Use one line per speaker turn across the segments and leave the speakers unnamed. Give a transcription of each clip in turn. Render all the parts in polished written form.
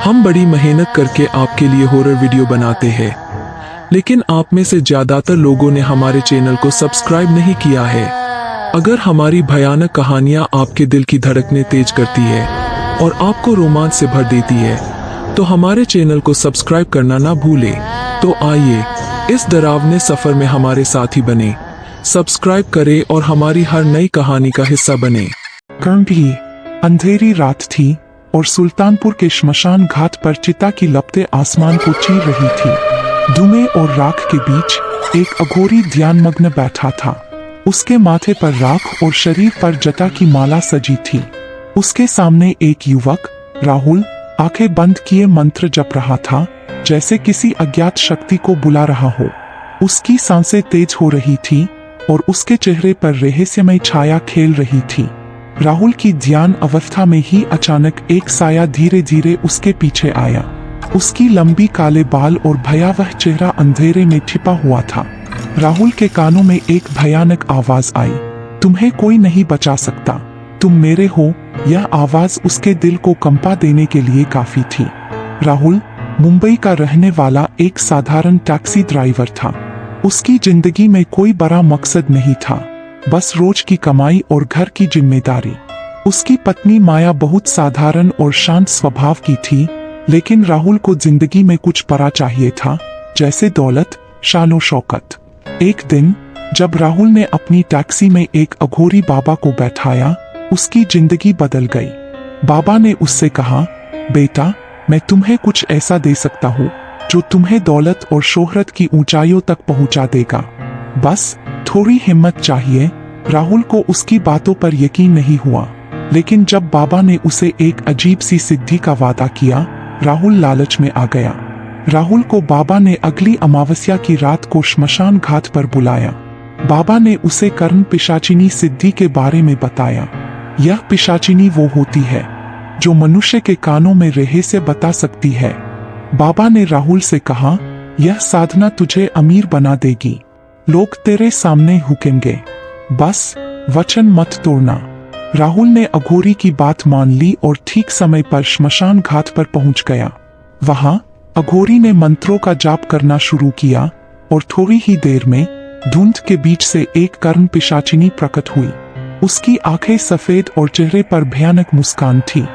हम बड़ी मेहनत करके आपके लिए हॉरर वीडियो बनाते हैं, लेकिन आप में से ज्यादातर लोगों ने हमारे चैनल को सब्सक्राइब नहीं किया है। अगर हमारी भयानक कहानियां आपके दिल की धड़कनें तेज करती है और आपको रोमांच से भर देती है, तो हमारे चैनल को सब्सक्राइब करना ना भूलें। तो आइए इस डरावने सफर में हमारे साथी बने, सब्सक्राइब करें और हमारी हर नई कहानी का हिस्सा बने।
कर्णभी अंधेरी रात थी और सुल्तानपुर के श्मशान घाट पर चिता की लपटें आसमान को चीर रही थी। धुएं और राख के बीच एक अघोरी ध्यानमग्न बैठा था। उसके माथे पर राख और शरीर पर जटा की माला सजी थी। उसके सामने एक युवक राहुल आंखें बंद किए मंत्र जप रहा था, जैसे किसी अज्ञात शक्ति को बुला रहा हो। उसकी सांसें तेज हो रही थी और उसके चेहरे पर रहस्यमय छाया खेल रही थी। राहुल की ध्यान अवस्था में ही अचानक एक साया धीरे धीरे उसके पीछे आया। उसकी लंबी काले बाल और भयावह चेहरा अंधेरे में छिपा हुआ था। राहुल के कानों में एक भयानक आवाज आई, तुम्हें कोई नहीं बचा सकता, तुम मेरे हो। यह आवाज उसके दिल को कंपा देने के लिए काफी थी। राहुल मुंबई का रहने वाला एक साधारण टैक्सी ड्राइवर था। उसकी जिंदगी में कोई बड़ा मकसद नहीं था, बस रोज की कमाई और घर की जिम्मेदारी। उसकी पत्नी माया बहुत साधारण और शांत स्वभाव की थी, लेकिन राहुल को जिंदगी में कुछ बड़ा चाहिए था, जैसे दौलत, शानो शौकत। एक दिन जब राहुल ने अपनी टैक्सी में एक अघोरी बाबा को बैठाया, उसकी जिंदगी बदल गई। बाबा ने उससे कहा, बेटा, मैं तुम्हें कुछ ऐसा दे सकता हूँ जो तुम्हें दौलत और शोहरत की ऊंचाइयों तक पहुंचा देगा। बस थोड़ी हिम्मत चाहिए। राहुल को उसकी बातों पर यकीन नहीं हुआ, लेकिन जब बाबा ने उसे एक अजीब सी सिद्धि का वादा किया, राहुल लालच में आ गया। राहुल को बाबा ने अगली अमावस्या की रात को श्मशान घाट पर बुलाया। बाबा ने उसे कर्ण पिशाचिनी सिद्धि के बारे में बताया। यह पिशाचिनी वो होती है जो मनुष्य के कानों में रहस्य बता सकती है। बाबा ने राहुल से कहा, यह साधना तुझे अमीर बना देगी, लोग तेरे सामने झुकेंगे, बस वचन मत तोड़ना। राहुल ने अघोरी की बात मान ली और ठीक समय पर श्मशान घाट पर पहुंच गया। वहां अघोरी ने मंत्रों का जाप करना शुरू किया और थोड़ी ही देर में धुंध के बीच से एक कर्ण पिशाचिनी प्रकट हुई। उसकी आंखें सफेद और चेहरे पर भयानक मुस्कान थी।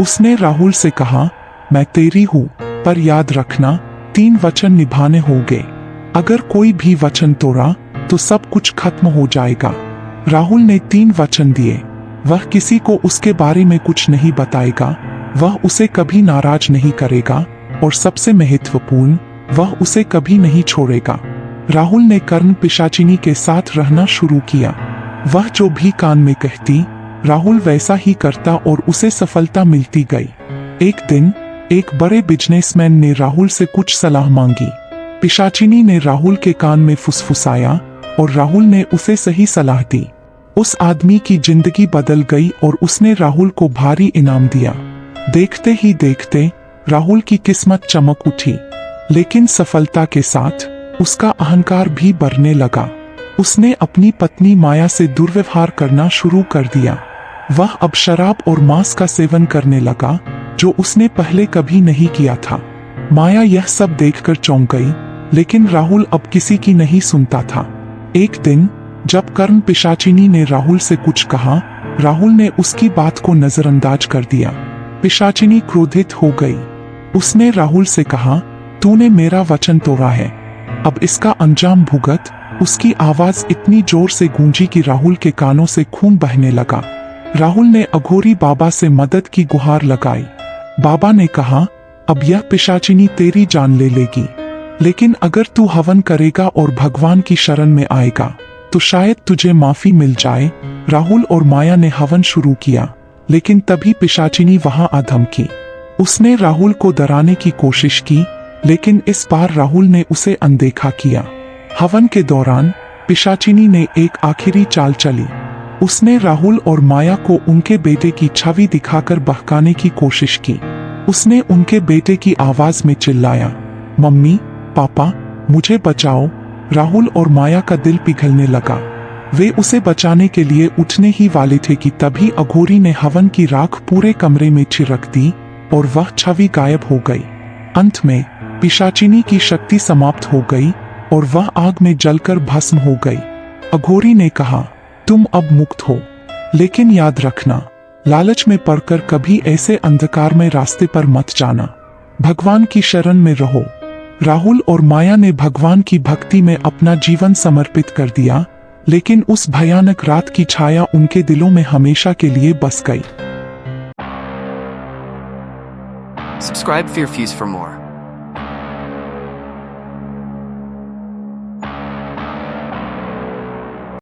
उसने राहुल से कहा, मैं तेरी हूँ, पर याद रखना 3 वचन निभाने होंगे। अगर कोई भी वचन तोड़ा तो सब कुछ खत्म हो जाएगा। राहुल ने 3 वचन दिए। वह किसी को उसके बारे में कुछ नहीं बताएगा, वह उसे कभी नाराज नहीं करेगा, और सबसे महत्वपूर्ण, वह उसे कभी नहीं छोड़ेगा। राहुल ने कर्ण पिशाचिनी के साथ रहना शुरू किया। वह जो भी कान में कहती, राहुल वैसा ही करता और उसे सफलता मिलती गई। एक दिन एक बड़े बिजनेसमैन ने राहुल से कुछ सलाह मांगी। पिशाचिनी ने राहुल के कान में फुसफुसाया और राहुल ने उसे सही सलाह दी। उस आदमी की जिंदगी बदल गई और उसने राहुल को भारी इनाम दिया। देखते ही देखते राहुल की किस्मत चमक उठी, लेकिन सफलता के साथ उसका अहंकार भी बढ़ने लगा। उसने अपनी पत्नी माया से दुर्व्यवहार करना शुरू कर दिया। वह अब शराब और मांस का सेवन करने लगा, जो उसने पहले कभी नहीं किया था। माया यह सब देखकर चौंक गई, लेकिन राहुल अब किसी की नहीं सुनता था। एक दिन जब कर्ण पिशाचिनी ने राहुल से कुछ कहा, राहुल ने उसकी बात को नजरअंदाज कर दिया। पिशाचिनी क्रोधित हो गई। उसने राहुल से कहा, तूने मेरा वचन तोड़ा है, अब इसका अंजाम भुगत। उसकी आवाज इतनी जोर से गूंजी कि राहुल के कानों से खून बहने लगा। राहुल ने अघोरी बाबा से मदद की गुहार लगाई। बाबा ने कहा, अब यह पिशाचिनी तेरी जान ले लेगी, लेकिन अगर तू हवन करेगा और भगवान की शरण में आएगा तो शायद तुझे माफी मिल जाए। राहुल और माया ने हवन शुरू किया, लेकिन तभी पिशाचिनी वहां आ धमकी। उसने राहुल को डराने की कोशिश की, लेकिन इस बार राहुल ने उसे अनदेखा किया। हवन के दौरान पिशाचिनी ने एक आखिरी चाल चली। उसने राहुल और माया को उनके बेटे की छवि दिखाकर बहकाने की कोशिश की। उसने उनके बेटे की आवाज में चिल्लाया, मम्मी, पापा, मुझे बचाओ। राहुल और माया का दिल पिघलने लगा। वे उसे बचाने के लिए उठने ही वाले थे कि तभी अघोरी ने हवन की राख पूरे कमरे में छिड़क दी। और वह छवि गायब हो गई। अंत में पिशाचिनी की शक्ति समाप्त हो गई और वह आग में जलकर भस्म हो गई। अघोरी ने कहा, तुम अब मुक्त हो, लेकिन याद रखना, लालच में पड़कर कभी ऐसे अंधकार में रास्ते पर मत जाना। भगवान की शरण में रहो। राहुल और माया ने भगवान की भक्ति में अपना जीवन समर्पित कर दिया, लेकिन उस भयानक रात की छाया उनके दिलों में हमेशा के लिए बस गई।
Subscribe Fear Fuse for more.